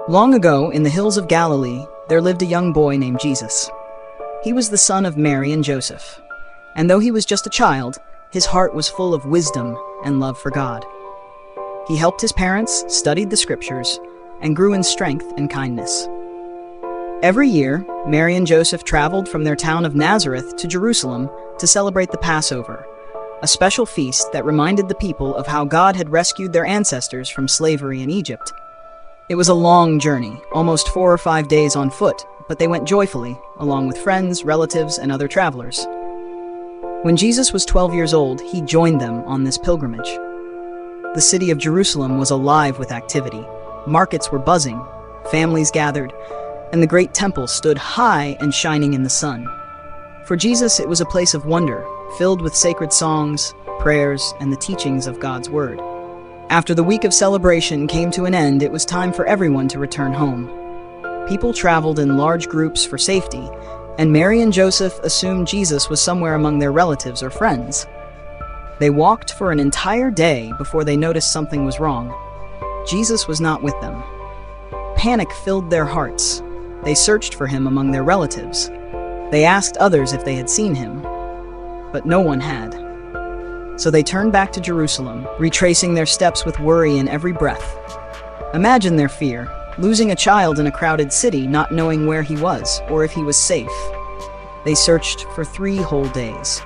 Long ago, in the hills of Galilee, there lived a young boy named Jesus. He was the son of Mary and Joseph, and though he was just a child, his heart was full of wisdom and love for God. He helped his parents, studied the scriptures, and grew in strength and kindness. Every year, Mary and Joseph traveled from their town of Nazareth to Jerusalem to celebrate the Passover, a special feast that reminded the people of how God had rescued their ancestors from slavery in Egypt. It was a long journey, almost 4 or 5 days on foot, but they went joyfully, along with friends, relatives, and other travelers. When Jesus was 12 years old, he joined them on this pilgrimage. The city of Jerusalem was alive with activity. Markets were buzzing, families gathered, and the great temple stood high and shining in the sun. For Jesus, it was a place of wonder, filled with sacred songs, prayers, and the teachings of God's word. After the week of celebration came to an end, it was time for everyone to return home. People traveled in large groups for safety, and Mary and Joseph assumed Jesus was somewhere among their relatives or friends. They walked for an entire day before they noticed something was wrong. Jesus was not with them. Panic filled their hearts. They searched for him among their relatives. They asked others if they had seen him, but no one had. So they turned back to Jerusalem, retracing their steps with worry in every breath. Imagine their fear, losing a child in a crowded city, not knowing where he was or if he was safe. They searched for 3 whole days.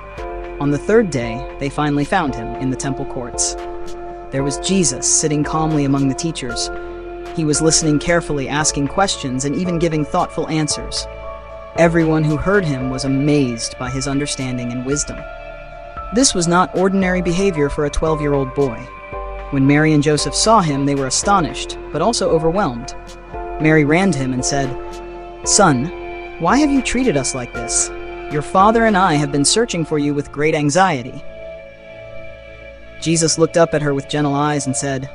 On the 3rd day, they finally found him in the temple courts. There was Jesus sitting calmly among the teachers. He was listening carefully, asking questions, and even giving thoughtful answers. Everyone who heard him was amazed by his understanding and wisdom. This was not ordinary behavior for a 12-year-old boy. When Mary and Joseph saw him, they were astonished, but also overwhelmed. Mary ran to him and said, "Son, why have you treated us like this? Your father and I have been searching for you with great anxiety." Jesus looked up at her with gentle eyes and said,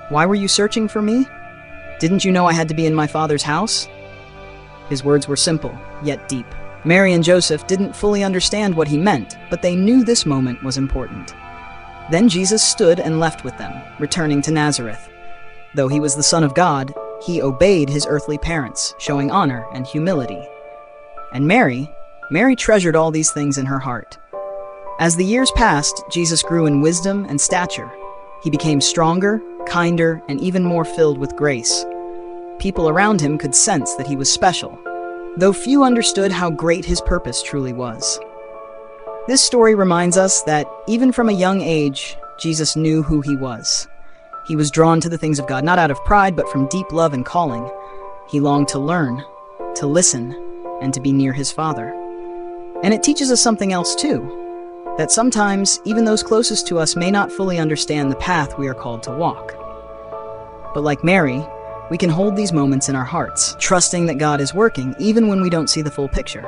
"Why were you searching for me? Didn't you know I had to be in my Father's house?" His words were simple, yet deep. Mary and Joseph didn't fully understand what he meant, but they knew this moment was important. Then Jesus stood and left with them, returning to Nazareth. Though he was the Son of God, he obeyed his earthly parents, showing honor and humility. And Mary treasured all these things in her heart. As the years passed, Jesus grew in wisdom and stature. He became stronger, kinder, and even more filled with grace. People around him could sense that he was special, though few understood how great his purpose truly was. This story reminds us that even from a young age, Jesus knew who he was. He was drawn to the things of God, not out of pride, but from deep love and calling. He longed to learn, to listen, and to be near his Father. And it teaches us something else too, that sometimes even those closest to us may not fully understand the path we are called to walk. But like Mary, we can hold these moments in our hearts, trusting that God is working even when we don't see the full picture.